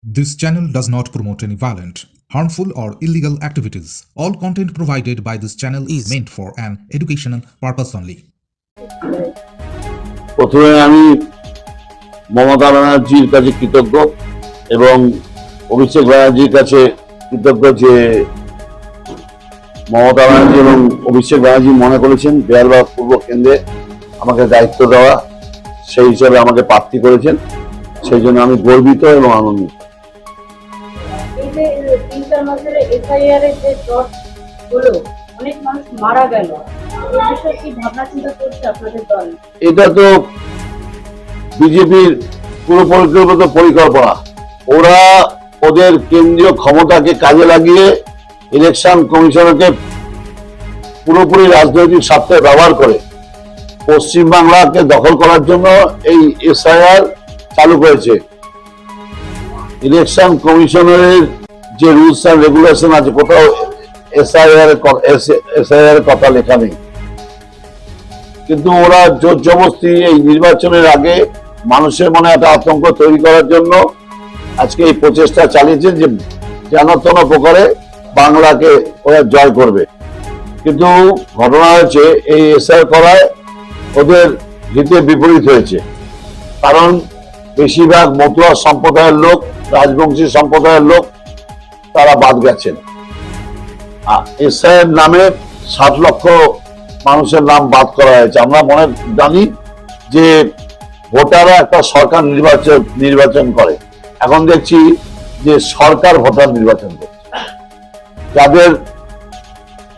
This channel does not promote any violent, harmful, or illegal activities. All content provided by this channel is meant for an educational purpose only. প্রথমে আমি মমতা ব্যানার্জির কাছে কৃতজ্ঞ এবং অভিষেক ব্যানার্জির কাছে কৃতজ্ঞ যে মমতা ব্যানার্জি এবং অভিষেক ব্যানার্জি মনে করেছেন বেহালবাগ পূর্ব কেন্দ্রে আমাকে দায়িত্ব দেওয়া, সেই হিসাবে আমাকে প্রার্থী করেছেন। সেই জন্য আমি গর্বিত এবং আনন্দিত। এটা তো বিজেপির পুরো পরিকল্পিত পরিকল্পনা। ওরা ওদের কেন্দ্রীয় ক্ষমতাকে কাজে লাগিয়ে ইলেকশন কমিশনকে পুরোপুরি রাজনৈতিক স্বার্থে ব্যবহার করে পশ্চিমবাংলাকে দখল করার জন্য এই এসআইআর চালু করেছে। ইলেকশন কমিশনের যে রুলস এন্ড রেগুলেশন আছে, কোথাও এসআইআর কথা লেখা নেই, কিন্তু ওরা জোর জবরদস্তি এই নির্বাচনের আগে মানুষের মনে একটা আতঙ্ক তৈরি করার জন্য আজকে এই প্রচেষ্টা চালিয়েছেন যে যেন তেন প্রকারে বাংলাকে ওরা জয় করবে। কিন্তু ঘটনা হয়েছে এই এসআইআর করায় ওদের হিতে বিপরীত হয়েছে, কারণ বেশিরভাগ মতুয়া সম্প্রদায়ের লোক, রাজবংশী সম্প্রদায়ের লোক তারা বাদ গেছেন। এসআইআর নামে 60 লক্ষ মানুষের নাম বাদ করা হয়েছে। আমরা মনে জানি যে ভোটাররা একটা সরকার নির্বাচন করে, এখন দেখছি যে সরকার ভোটার নির্বাচন করছে। যাদের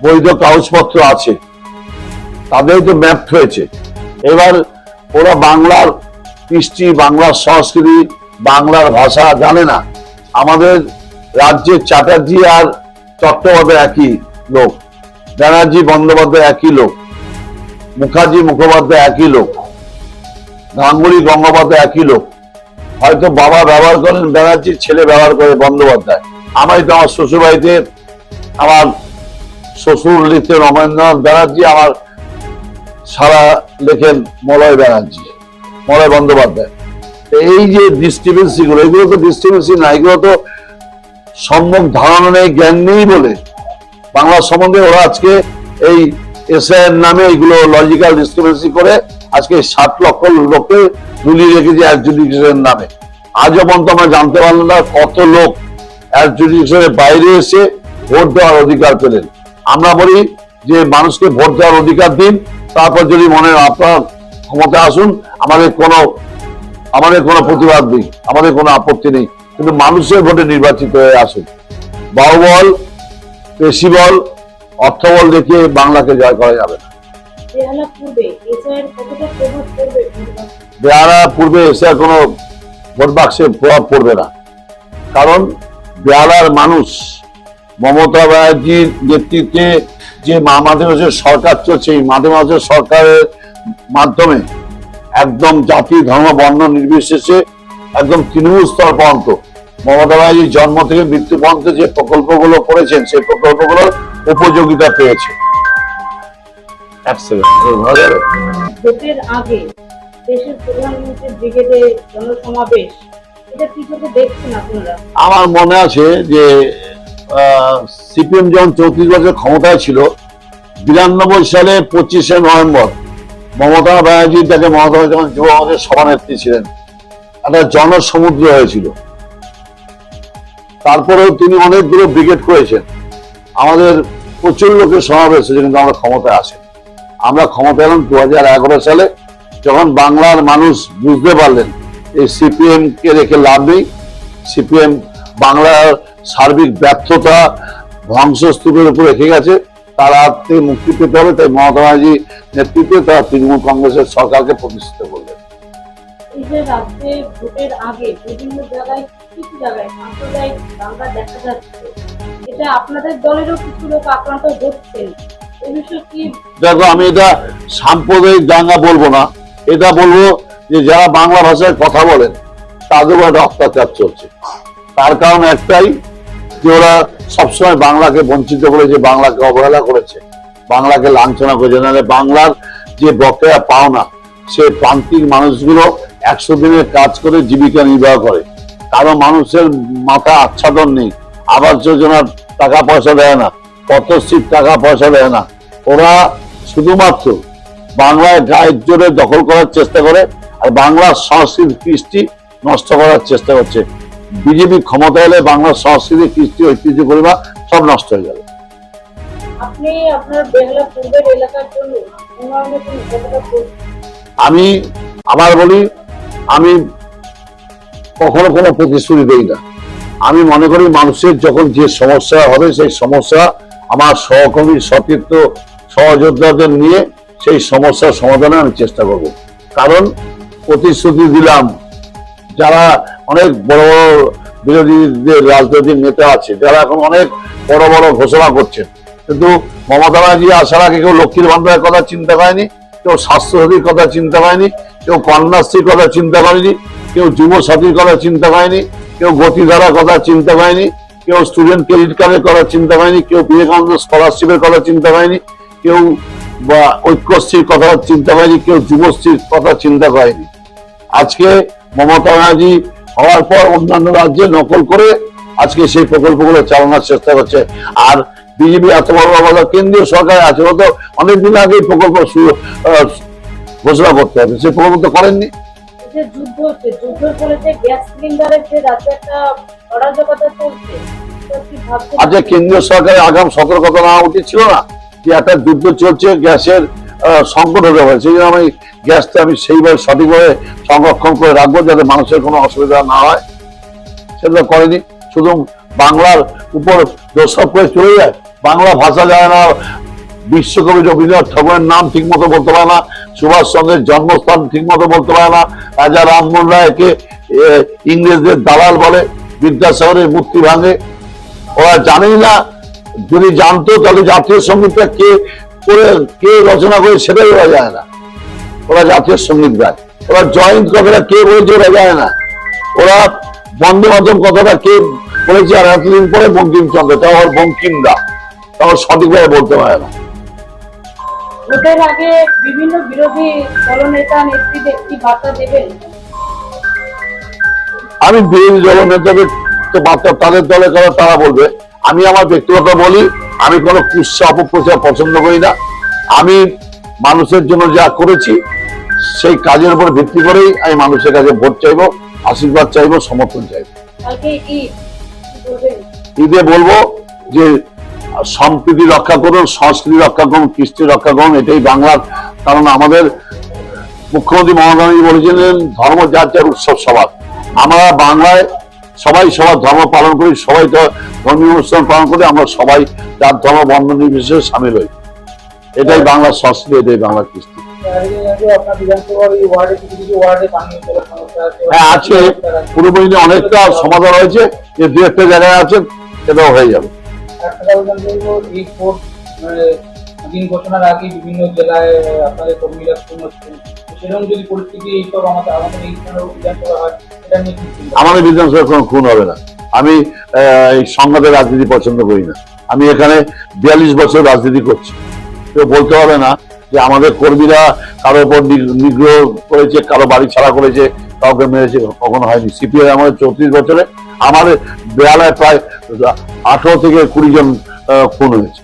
বৈধ কাগজপত্র আছে তাদের তো ম্যাপ হয়েছে। এবার ওরা বাংলার কৃষ্টি, বাংলার সংস্কৃতি, বাংলার ভাষা জানে না। আমাদের রাজ্যে চ্যাটার্জি আর চট্টোপাধ্যায় একই লোক, ব্যানার্জি বন্দ্যোপাধ্যায় একই লোক, মুখার্জি মুখোপাধ্যায় একই লোক, গাঙ্গুলি গঙ্গোপাধ্যায় একই লোক। হয়তো বাবা ব্যবহার করেন ব্যানার্জির, ছেলে ব্যবহার করে বন্দ্যোপাধ্যায়। আমি তো আমার শ্বশুর বাড়িতে আমার শ্বশুর লিখতেন অমরেন্দ্রনাথ ব্যানার্জি, আমার সারা লেখেন মলয় ব্যানার্জি, মলয় বন্দ্যোপাধ্যায়। এই যে ডিস্ট্রিবিউন্সি গুলো, এগুলো তো ডিস্ট্রিবিউন্সি না, এগুলো তো সম্যক ধারণা নেই, জ্ঞান নেই বলে বাংলা সম্বন্ধে ওরা আজকে এই এসআইআর নামে এইগুলো লজিক্যাল ডিস্ট্রিবিউন্সি করে আজকে 60 লক্ষ লোককে ঝুলিয়ে রেখেছে অ্যাডজুডিকেশনের নামে। আজও পর্যন্ত আমরা জানতে পারলাম না কত লোক অ্যাডজুডিকেশনের বাইরে এসে ভোট দেওয়ার অধিকার পেলেন। আমরা বলি যে মানুষকে ভোট দেওয়ার অধিকার দিন, তারপর যদি মনে আপনার ক্ষমতায় আসুন, আমাদের কোনো প্রতিবাদ নেই, আমাদের কোনো আপত্তি নেই, কিন্তু মানুষের ভোটে নির্বাচিত হয়ে আসুন। বাহুবল, পেশিবল, অর্থবল দেখিয়ে বাংলাকে জয় করা যাবে না। বেহালা পূর্বে এসআইআর কোনো ভোট বাক্সে প্রভাব পড়বে না, কারণ বেহালার মানুষ মমতা ব্যানার্জির নেতৃত্বে যে মাঝে সরকার চলছে, এই মাঝে সরকারের মাধ্যমে একদম জাতি, ধর্ম, বর্ণ নির্বিশেষে একদম তৃণমূল স্তর পর্যন্ত মমতা ব্যানার্জির জন্ম থেকে মৃত্যু পর্যন্ত যে প্রকল্পগুলো করেছেন, সেই প্রকল্পগুলোর উপযোগিতা পেয়েছে। ভোটের আগে দেশের প্রধানমন্ত্রীর ব্রিগেডে জনসমাবেশ, এটা কিভাবে দেখছেন আপনারা? আমার মনে আছে যে সিপিএম যখন 34 বছর ক্ষমতায় ছিল, 92 সালে 25শে নভেম্বর মমতা ব্যানার্জি তাকে মমতা যখন যুবকের সভানেত্রী ছিলেন, একটা জনসমুদ্র হয়েছিল। তারপরেও তিনি অনেকগুলো ব্রিগেড করেছেন, আমাদের প্রচুর লোকের সমাবেশ হয়েছে, কিন্তু আমরা ক্ষমতায় আসি। আমরা ক্ষমতায় এলাম 2011 সালে, যখন বাংলার মানুষ বুঝতে পারলেন এই সিপিএম কে রেখে লাভ নেই, সিপিএম বাংলার সার্বিক ব্যর্থতা ধ্বংসস্তূপের উপর রেখে গেছে, তার হাত থেকে মুক্তি পেতে হবে। তাই মমতা ব্যানার্জি নেতৃত্বে তারা তৃণমূল কংগ্রেসের সরকারকে প্রতিষ্ঠিত করলেন। এই যে রাজ্যে ভোটের আগে বিভিন্ন জায়গায় কিছু জায়গায় সাম্প্রদায়িক দাঙ্গা দেখা যাচ্ছে, এটা আপনাদের দলেরও কিছু লোক আক্রান্ত হচ্ছেন, এই বিষয়ে কি? দেখো, আমি এটা সাম্প্রদায়িক দাঙ্গা বলবো না, এটা বলবো যে যারা বাংলা ভাষায় কথা বলেন তাদের উপর একটা অত্যাচার চলছে। তার কারণ একটাই যে ওরা সবসময় বাংলাকে বঞ্চিত করেছে, বাংলাকে অবহেলা করেছে, বাংলাকে লাঞ্ছনা করেছে। নাহলে বাংলার যে বকেয়া পাওনা, সে প্রান্তিক মানুষগুলো 100 দিনের কাজ করে জীবিকা নির্বাহ করে, কারো মানুষের মাথা আচ্ছাদন নেই, আবাস যোজনার টাকা পয়সা দেয় না, পথশ্রীর টাকা পয়সা দেয় না। ওরা শুধুমাত্র বাংলায় গায়ের জোরে দখল করার চেষ্টা করে আর বাংলার সংস্কৃতি কৃষ্টি নষ্ট করার চেষ্টা করছে। বিজেপি ক্ষমতা এলে বাংলার সংস্কৃতি কৃষ্টি ঐতিহ্য পরিবার সব নষ্ট হয়ে যাবে। আপনি আপনার বেহালা পূর্বের এলাকার জন্য উন্নয়নের জন্য কতটা আমি আবার বলি, আমি কখনো কোনো প্রতিশ্রুতি দেই না। আমি মনে করি মানুষের যখন যে সমস্যা হবে সেই সমস্যা আমার সহকর্মী সতীর্থ সহযোদ্ধাদের নিয়ে সেই সমস্যার সমাধানে আমি চেষ্টা করব। কারণ প্রতিশ্রুতি দিলাম, যারা অনেক বড় বড় বিরোধীদের রাজনৈতিক নেতা আছে যারা এখন অনেক বড় বড় ঘোষণা করছেন, কিন্তু মমতা ব্যানার্জি আসার আগে কেউ লক্ষ্মীর ভান্ডারের কথা চিন্তা করেনি, কেউ স্বাস্থ্যসাথীর কথা চিন্তা করেনি, কেউ কন্যাশ্রীর কথা চিন্তা করেনি, কেউ যুব সাথীর কথা চিন্তা করেনি, কেউ গতিধারার কথা চিন্তা করেনি, কেউ স্টুডেন্ট ক্রেডিট কার্ডের কথা চিন্তা করেনি, কেউ বিবেকানন্দ স্কলারশিপের কথা চিন্তা করেনি, কেউ বা ঐক্যশ্রীর কথা চিন্তা করেনি, কেউ যুবশ্রীর কথা চিন্তা করেনি। আজকে মমতা ব্যানার্জি হওয়ার পর অন্যান্য রাজ্যে নকল করে আজকে সেই প্রকল্পগুলো চালানোর চেষ্টা করছে। আর বিজেপি এত বড় বড় কেন্দ্রীয় সরকারে আছে, ও তো অনেকদিন আগেই প্রকল্প ঘোষণা করতে হবে, সেই প্রকল্প তো করেননি। যে যুদ্ধ হচ্ছে, যুদ্ধের ফলে যে গ্যাস সিলিন্ডারের যে রাজ্যে একটা অরাজকতা চলছে, তো কি ভাবছেন? আজকে কেন্দ্রীয় সরকারের আগাম সতর্কতা নেওয়া উচিত ছিল না যে একটা যুদ্ধ চলছে, গ্যাসের সংকট হতে পারে, সেই জন্য আমি গ্যাসটা আমি সেইভাবে সঠিকভাবে সংরক্ষণ করে রাখবো যাতে মানুষের কোনো অসুবিধা না হয়। সেটা করেনি, শুধু বাংলার উপর দোষারোপ করে চলে যায়। বাংলা ভাষা জানে না, বিশ্বকবি রবীন্দ্রনাথ ঠাকুরের নাম ঠিক মতো বলতে পারে না, সুভাষ চন্দ্রের জন্মস্থান ঠিক মতো বলতে পারে না, রাজা রামমোহন রায়কে ইংরেজদের দালাল বলে, বিদ্যাসাগরের মূর্তি ভাঙে। ওরা জানেই না, যদি জানতো তাহলে জাতীয় সঙ্গীতটা কে রচনা করে সেটাই ওরা জানে না। ওরা জাতীয় সঙ্গীত গায়, ওরা জয়ন্ত কথাটা কে বলেছে ওরা জানে না, ওরা বন্দে মাতরম কথাটা কে বলেছে আর এতদিন পরে বঙ্কিমচন্দ্র, তাও বঙ্কিমদা, তাও সঠিকভাবে বলতে পারে না। ভোটের আগে বিভিন্ন বিরোধী দলনেতা নেত্রীদের কি বার্তা দেবেন? আমি বিরোধী দলনেতাদের তো বার্তা তাদের দলে করে তারা বলবে। আমি আমার ব্যক্তিগত বলি, আমি কোনো কুৎসা অপপ্রচার পছন্দ করি না। আমি মানুষের জন্য যা করেছি সেই কাজের উপর ভিত্তি করেই আমি মানুষের কাছে ভোট চাইবো, আশীর্বাদ চাইবো, সমর্থন চাইবো। কালকে কি বলবেন? ঈদে বলবো যে সম্প্রীতি রক্ষা করুন, সংস্কৃতি রক্ষা করুন, কৃষ্টি রক্ষা করুন, এটাই বাংলার। কারণ আমাদের মুখ্যমন্ত্রী মমতা ব্যানার্জি বলেছিলেন ধর্ম যার যার উৎসব সবার। আমরা বাংলায় সবাই সবার ধর্ম পালন করি, সবাই ধর্মীয় অনুষ্ঠান পালন করি, আমরা সবাই যার ধর্ম বর্ণ নির্বিশেষে সামিল হই। এটাই বাংলার সংস্কৃতি, এটাই বাংলার কৃষ্টি। হ্যাঁ আছে, পূর্ববঙ্গে অনেকটা সমাধান হয়েছে, যে দু একটা জায়গায় আছে সেটাও হয়ে যাবে। দিন ঘোষণার আগে বিভিন্ন জেলায় আপনাদের কর্মীরা খুন হচ্ছেন, সেরকম যদি পরিস্থিতি এইসব আমাদের এই বিধানসভা হয়, এটা নিয়ে কি চিন্তা? আমাদের বিধানসভায় কোনো খুন হবে না। আমি এই সংঘাতের রাজনীতি পছন্দ করি না। আমি এখানে 42 বছর রাজনীতি করছি, কেউ বলতে হবে না যে আমাদের কর্মীরা কারো উপর নিগ্রহ করেছে, কারো বাড়ি ছাড়া করেছে, কাউকে মেরেছে, কখনো হয়নি। সিপিআই আমাদের 34 বছরে আমাদের বেহালায় প্রায় 18 থেকে 20 জন খুন হয়েছে।